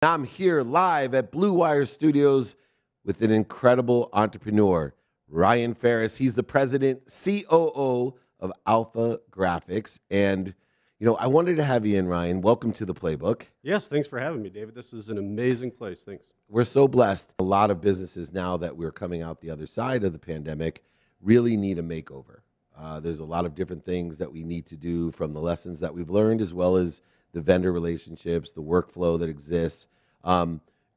I'm here live at Blue Wire Studios with an incredible entrepreneur, Ryan Farris. He's the president, COO of AlphaGraphics. And, you know, I wanted to have you in, Ryan. Welcome to the Playbook. Yes, thanks for having me, David. This is an amazing place. Thanks. We're so blessed. A lot of businesses now that we're coming out the other side of the pandemic really need a makeover. There's a lot of different things that we need to do from the lessons that we've learned, as well as the vendor relationships, the workflow that exists.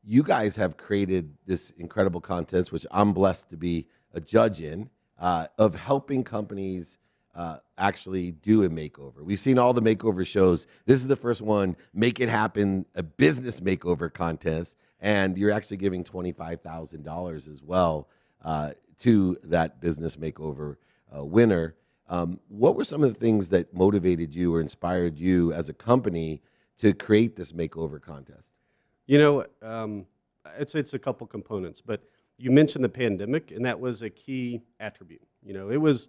You guys have created this incredible contest, which I'm blessed to be a judge in, of helping companies actually do a makeover. We've seen all the makeover shows. This is the first one, Make It Happen, a business makeover contest, and you're actually giving $25,000 as well to that business makeover winner. What were some of the things that motivated you or inspired you as a company to create this makeover contest? You know, I'd say it's a couple components, but you mentioned the pandemic, and that was a key attribute. You know, it was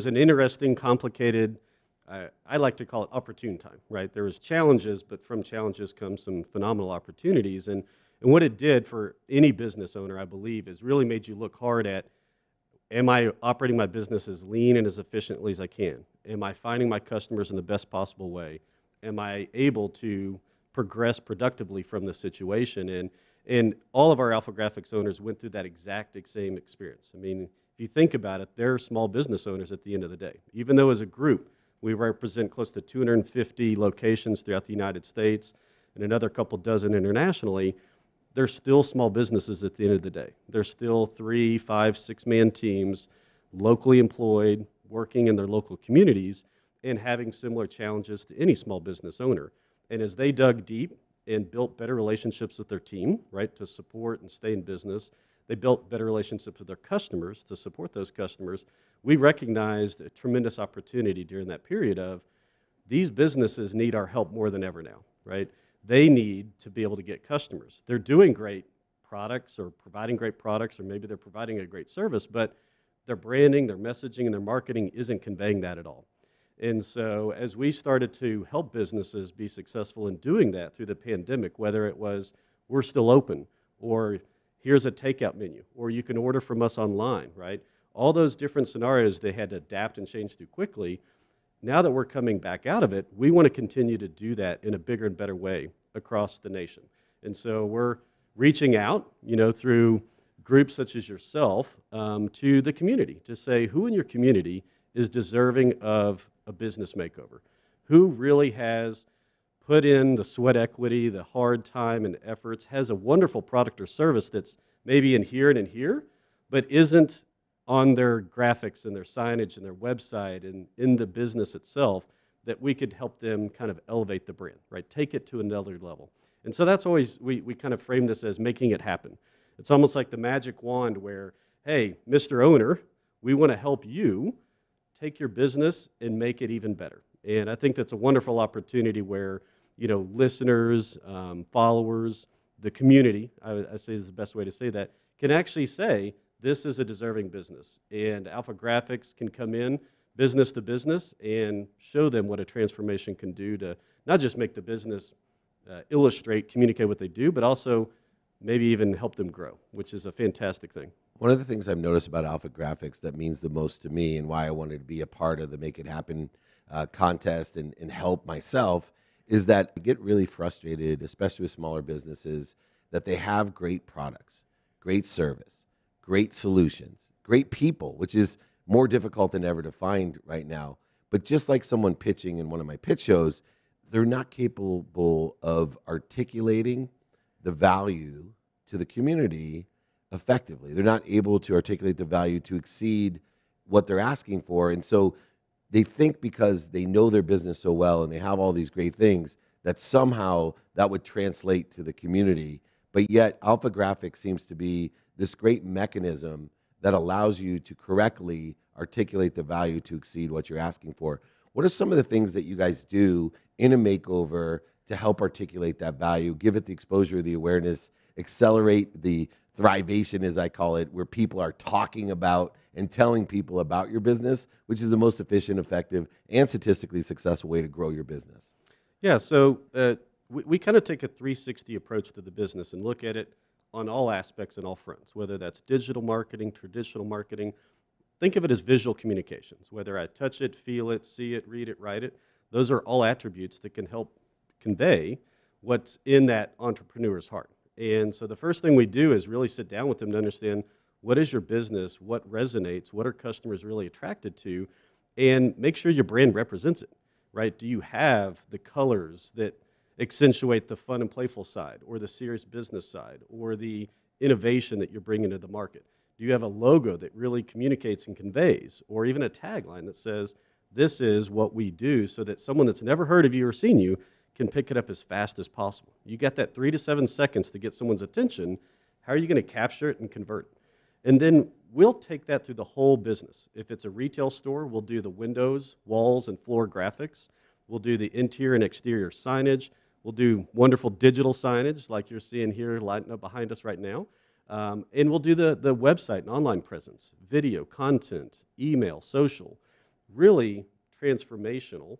an interesting, complicated, I like to call it opportune time, right? There was challenges, but from challenges come some phenomenal opportunities. And what it did for any business owner, I believe, is really made you look hard at, am I operating my business as lean and as efficiently as I can? Am I finding my customers in the best possible way? Am I able to progress productively from the situation? And all of our AlphaGraphics owners went through that exact same experience. I mean, if you think about it, they're small business owners at the end of the day. Even though as a group, we represent close to 250 locations throughout the United States and another couple dozen internationally, they're still small businesses at the end of the day. They're still 3, 5, 6-man teams, locally employed, working in their local communities, and having similar challenges to any small business owner. And as they dug deep and built better relationships with their team, right, to support and stay in business, they built better relationships with their customers to support those customers. We recognized a tremendous opportunity during that period of these businesses need our help more than ever now, right? They need to be able to get customers. They're doing great products or providing great products, or maybe they're providing a great service, but their branding, their messaging, and their marketing isn't conveying that at all. And so as we started to help businesses be successful in doing that through the pandemic, whether it was we're still open, or here's a takeout menu, or you can order from us online, right? All those different scenarios they had to adapt and change to quickly. Now that we're coming back out of it, we want to continue to do that in a bigger and better way across the nation. And so we're reaching out, you know, through groups such as yourself to the community to say who in your community is deserving of a business makeover, who really has put in the sweat equity, the hard time and efforts, has a wonderful product or service that's maybe in here, but isn't on their graphics and their signage and their website and in the business itself, that we could help them kind of elevate the brand, right? Take it to another level. And so that's always, we kind of frame this as making it happen. It's almost like the magic wand where, hey, Mr. Owner, we want to help you take your business and make it even better. And I think that's a wonderful opportunity where, you know, listeners, followers, the community, I say is the best way to say that, can actually say, this is a deserving business. And AlphaGraphics can come in business to business and show them what a transformation can do to not just make the business illustrate, communicate what they do, but also maybe even help them grow, which is a fantastic thing. One of the things I've noticed about AlphaGraphics that means the most to me and why I wanted to be a part of the Make It Happen contest and help myself is that I get really frustrated, especially with smaller businesses, that they have great products, great service, great solutions, great people, which is more difficult than ever to find right now. But just like someone pitching in one of my pitch shows, they're not capable of articulating the value to the community effectively. They're not able to articulate the value to exceed what they're asking for. And so they think because they know their business so well and they have all these great things that somehow that would translate to the community. But yet AlphaGraphics seems to be this great mechanism that allows you to correctly articulate the value to exceed what you're asking for. What are some of the things that you guys do in a makeover to help articulate that value, give it the exposure, the awareness, accelerate the thrivation, as I call it, where people are talking about and telling people about your business, which is the most efficient, effective, and statistically successful way to grow your business? Yeah, so we kind of take a 360 approach to the business and look at it on all aspects and all fronts, whether that's digital marketing, traditional marketing. Think of it as visual communications, whether I touch it, feel it, see it, read it, write it. Those are all attributes that can help convey what's in that entrepreneur's heart. And so the first thing we do is really sit down with them to understand what is your business, what resonates, what are customers really attracted to, and make sure your brand represents it, right? Do you have the colors that accentuate the fun and playful side, or the serious business side, or the innovation that you're bringing to the market? Do you have a logo that really communicates and conveys, or even a tagline that says, this is what we do, so that someone that's never heard of you or seen you can pick it up as fast as possible? You got that 3 to 7 seconds to get someone's attention. How are you going to capture it and convert it? And then we'll take that through the whole business. If it's a retail store, we'll do the windows, walls, and floor graphics. We'll do the interior and exterior signage. We'll do wonderful digital signage like you're seeing here lighting up behind us right now. And we'll do the website and online presence, video, content, email, social, really transformational,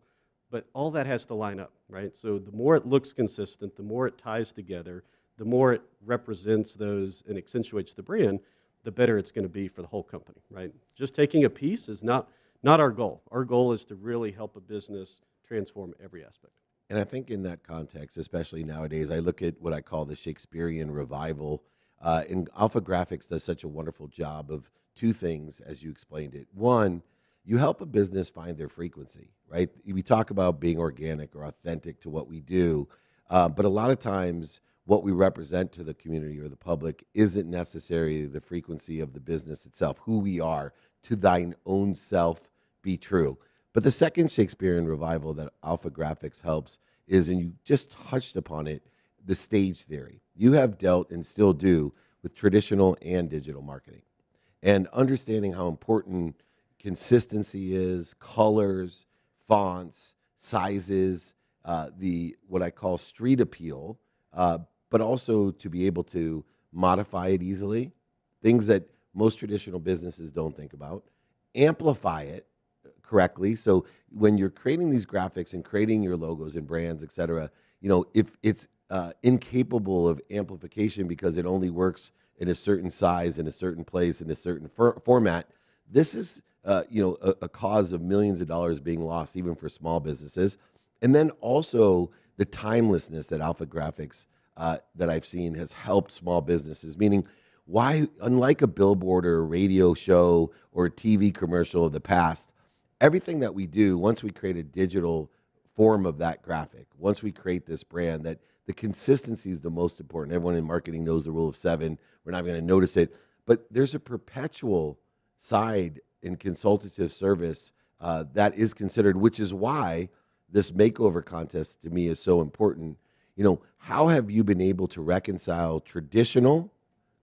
but all that has to line up, right? So the more it looks consistent, the more it ties together, the more it represents those and accentuates the brand, the better it's going to be for the whole company, right? Just taking a piece is not our goal. Our goal is to really help a business transform every aspect. And I think in that context, especially nowadays, I look at what I call the Shakespearean revival. And AlphaGraphics does such a wonderful job of two things, as you explained it. One, you help a business find their frequency, right? We talk about being organic or authentic to what we do, but a lot of times what we represent to the community or the public isn't necessarily the frequency of the business itself, who we are. To thine own self be true. But the second Shakespearean revival that AlphaGraphics helps is, and you just touched upon it, the stage theory. You have dealt and still do with traditional and digital marketing. And understanding how important consistency is, colors, fonts, sizes, the what I call street appeal, but also to be able to modify it easily, things that most traditional businesses don't think about, amplify it correctly. So when you're creating these graphics and creating your logos and brands, et cetera, if it's incapable of amplification because it only works in a certain size, in a certain place, in a certain format, this is a cause of millions of dollars being lost, even for small businesses. And then also the timelessness that AlphaGraphics that I've seen has helped small businesses, meaning why, unlike a billboard or a radio show or a TV commercial of the past, everything that we do, once we create a digital form of that graphic, once we create this brand, that the consistency is the most important. Everyone in marketing knows the rule of 7. We're not going to notice it. But there's a perpetual side in consultative service that is considered, which is why this makeover contest to me is so important. How have you been able to reconcile traditional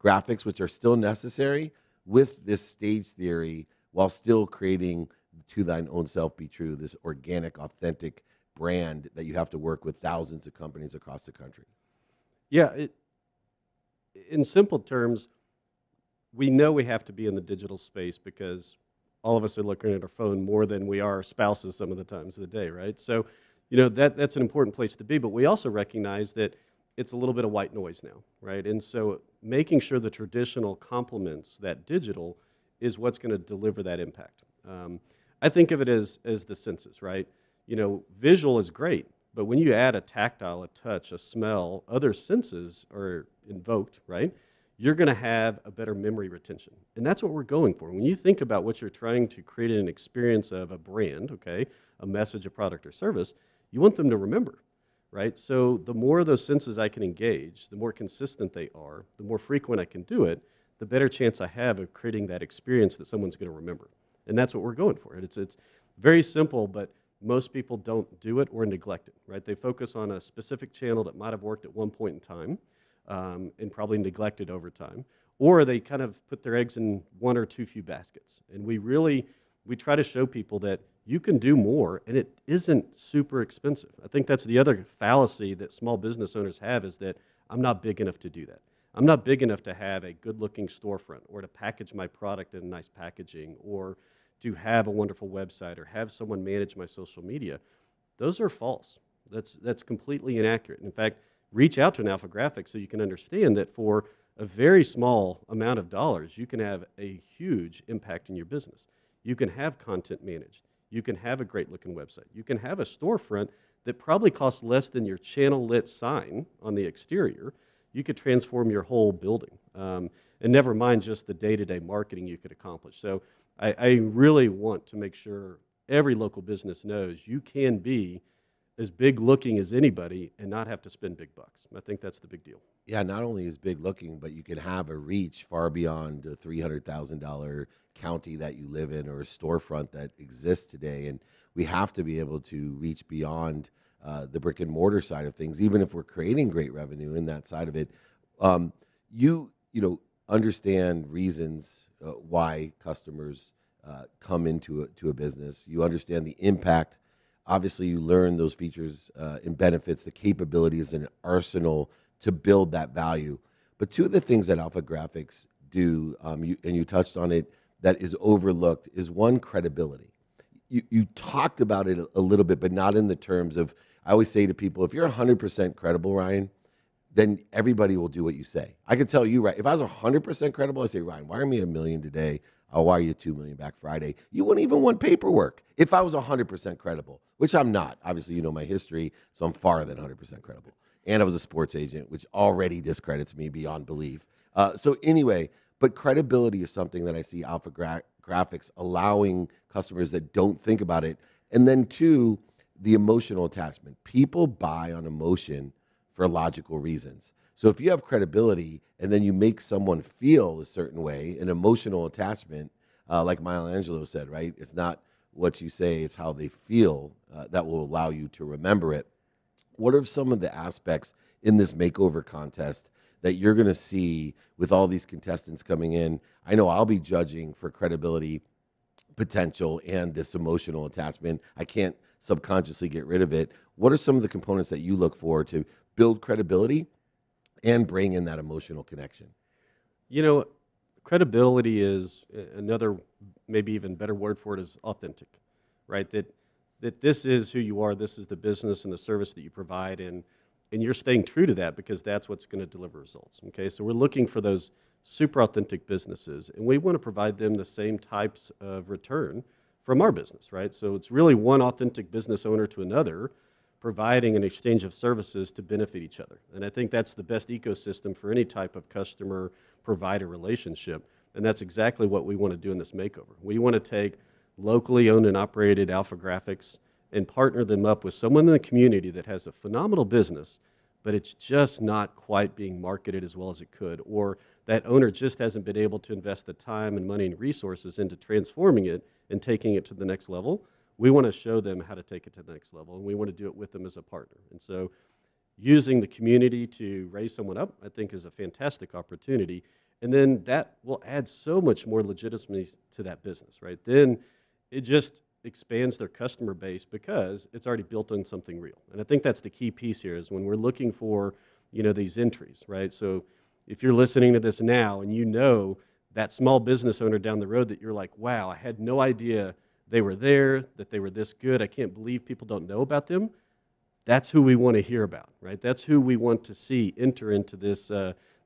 graphics, which are still necessary, with this stage theory while still creating to thine own self be true, this organic, authentic brand that you have to work with thousands of companies across the country? Yeah, in simple terms, we know we have to be in the digital space because all of us are looking at our phone more than we are our spouses some of the times of the day, right? So, that's an important place to be, but we also recognize that it's a little bit of white noise now, right? And so making sure the traditional complements that digital is what's going to deliver that impact. I think of it as the senses, right? Visual is great, but when you add a tactile, a touch, a smell, other senses are invoked, right? You're going to have a better memory retention. And that's what we're going for. When you think about what you're trying to create an experience of a brand, okay, a message, a product or service, you want them to remember, right? So the more of those senses I can engage, the more consistent they are, the more frequent I can do it, the better chance I have of creating that experience that someone's going to remember. And that's what we're going for. It's very simple, but most people don't do it or neglect it, right? They focus on a specific channel that might have worked at one point in time and probably neglected over time, or they kind of put their eggs in one or too few baskets. And we try to show people that you can do more, and it isn't super expensive. I think that's the other fallacy that small business owners have, is that I'm not big enough to do that. I'm not big enough to have a good-looking storefront or to package my product in nice packaging or to have a wonderful website or have someone manage my social media. Those are false. That's completely inaccurate. In fact, reach out to an AlphaGraphics so you can understand that for a very small amount of dollars, you can have a huge impact in your business. You can have content managed. You can have a great looking website. You can have a storefront that probably costs less than your channel lit sign on the exterior. You could transform your whole building. And never mind just the day-to-day marketing you could accomplish. So I really want to make sure every local business knows you can be as big looking as anybody and not have to spend big bucks. I think that's the big deal. Yeah, not only is big looking, but you can have a reach far beyond the $300,000 county that you live in or a storefront that exists today. And we have to be able to reach beyond the brick and mortar side of things, even if we're creating great revenue in that side of it. You understand reasons why customers come into a business. You understand the impact. Obviously, you learn those features and benefits, the capabilities and arsenal to build that value. But two of the things that AlphaGraphics do, and you touched on it, that is overlooked is one, credibility. You talked about it a little bit, but not in the terms of, I always say to people, if you're 100% credible, Ryan, then everybody will do what you say. I could tell you, right, if I was 100% credible, I say, Ryan, wire me $1 million today. I'll wire you $2 million back Friday. You wouldn't even want paperwork if I was 100% credible, which I'm not. Obviously, you know my history, so I'm far than 100% credible. And I was a sports agent, which already discredits me beyond belief. So anyway, but credibility is something that I see AlphaGraphics allowing customers that don't think about it. And then two, the emotional attachment. People buy on emotion for logical reasons. So if you have credibility and then you make someone feel a certain way, an emotional attachment, like Michelangelo said, right? It's not what you say, it's how they feel that will allow you to remember it. What are some of the aspects in this makeover contest that you're going to see with all these contestants coming in? I know I'll be judging for credibility, potential, and this emotional attachment. I can't subconsciously get rid of it. What are some of the components that you look for to build credibility and bring in that emotional connection? You know, credibility is another, maybe even better word for it is authentic, right? That this is who you are, this is the business and the service that you provide, and you're staying true to that because that's what's going to deliver results, okay? So we're looking for those super authentic businesses, and we want to provide them the same types of return from our business, right? So it's really one authentic business owner to another, providing an exchange of services to benefit each other. And I think that's the best ecosystem for any type of customer-provider relationship, and that's exactly what we want to do in this makeover. We want to take locally owned and operated AlphaGraphics and partner them up with someone in the community that has a phenomenal business, but it's just not quite being marketed as well as it could, or that owner just hasn't been able to invest the time and money and resources into transforming it and taking it to the next level. We want to show them how to take it to the next level, and we want to do it with them as a partner. And so using the community to raise someone up, I think, is a fantastic opportunity. And then that will add so much more legitimacy to that business, right? Then it just expands their customer base because it's already built on something real. And I think that's the key piece here is when we're looking for, these entries, right? So if you're listening to this now and you know that small business owner down the road that you're like, wow, I had no idea they were there, that they were this good. I can't believe people don't know about them. That's who we want to hear about, right? That's who we want to see enter into this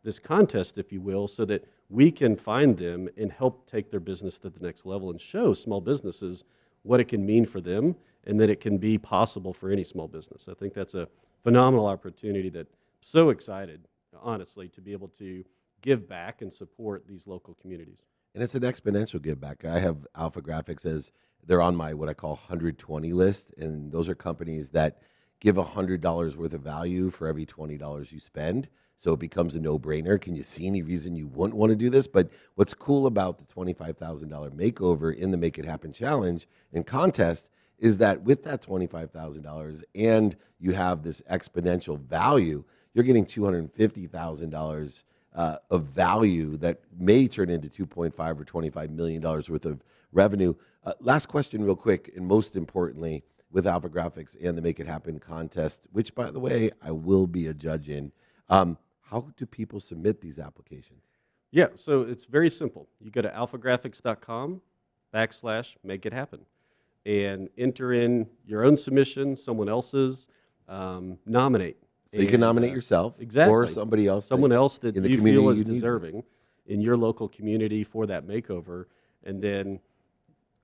this contest, if you will, so that we can find them and help take their business to the next level and show small businesses what it can mean for them and that it can be possible for any small business. I think that's a phenomenal opportunity that I'm so excited, honestly, to be able to give back and support these local communities. And it's an exponential give back. I have AlphaGraphics as they're on my what I call 120 list, and those are companies that give $100 worth of value for every $20 you spend. So it becomes a no-brainer. Can you see any reason you wouldn't want to do this? But what's cool about the $25,000 makeover in the Make It Happen Challenge and contest is that with that $25,000 and you have this exponential value, you're getting $250,000 of value that may turn into $2.5 or $25 million worth of revenue. Last question real quick, and most importantly, with AlphaGraphics and the Make It Happen contest, which, by the way, I will be a judge in, how do people submit these applications? Yeah, so it's very simple. You go to alphagraphics.com/make it happen and enter in your own submission, someone else's. nominate. So you can nominate yourself, exactly, or somebody else, someone else that in the you community feel is you need to. deserving in your local community for that makeover, and then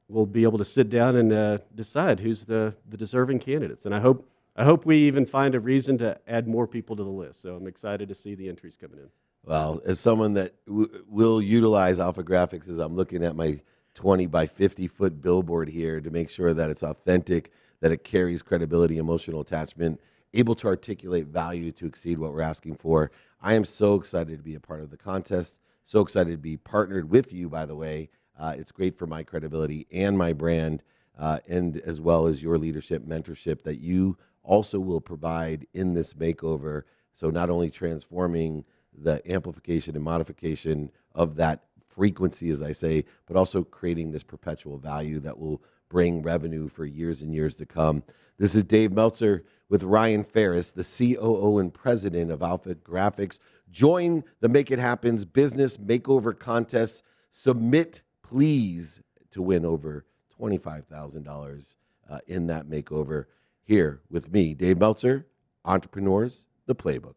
we'll be able to sit down and decide who's the deserving candidates. And I hope we even find a reason to add more people to the list. So I'm excited to see the entries coming in. Well, as someone that will utilize AlphaGraphics, as I'm looking at my 20 by 50 foot billboard here to make sure that it's authentic, that it carries credibility, emotional attachment, able to articulate value to exceed what we're asking for. I am so excited to be a part of the contest, so excited to be partnered with you, by the way. It's great for my credibility and my brand, and as well as your leadership, mentorship that you also will provide in this makeover. So not only transforming the amplification and modification of that frequency, as I say, but also creating this perpetual value that will bring revenue for years and years to come. This is Dave Meltzer with Ryan Farris, the COO and president of AlphaGraphics. Join the Make It Happens Business Makeover Contest. Submit, please, to win over $25,000 in that makeover. Here with me, Dave Meltzer, Entrepreneurs, the Playbook.